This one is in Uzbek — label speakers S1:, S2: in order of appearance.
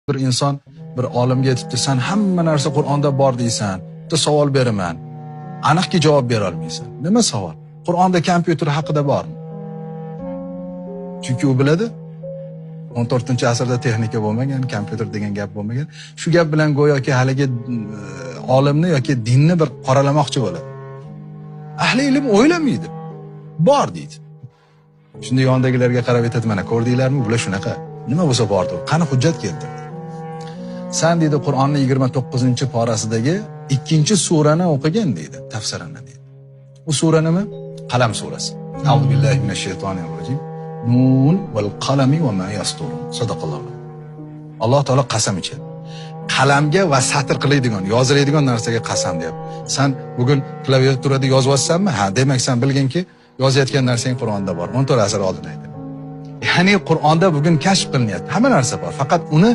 S1: Bir inson bir olimga aytibdi, sen hamma narsa Qur'onda bor deysan, bitta savol beraman. Aniqki javob bera olmaysan. Nima savol? Qur'onda kompyuter haqida bormi? Chunki u biladi. 14-asrda texnika bo'lmagan, kompyuter degan gap bo'lmagan. Shu gap bilan go'yoki haligi olimni yoki dinni bir qoralamoqchi bo'ladi. Ahli ilm o'ylamaydi. Bor deydi. Shunda yondagilarga qarab aytadi, mana ko'rdinglarmi, bular shunaqa. Nima bo'lsa bordi. Qani hujjat keltirdi. Sen deydi Qur'onning 29-porasidagi 2-surani o'qigan deydi, tafsirini deydi. U sura nima? Qalam surasi. A'udhu billahi minash shaytonir-rojim. Nun val qalami va ma yasturun. Sadaqalloh. Alloh taolo qasam ichadi. Qalamga va satr qiladigan, yoziladigan narsaga qasam deyapti. Sen bugun klaviaturada yozyapsanmi? Ha, demak sen bilginki, yozayotgan narsang Qur'onda bor. 14 asr oldin aytdi. Ya'ni Qur'onda bugun kashf qilinyapti. Hamma narsa bor. Faqat uni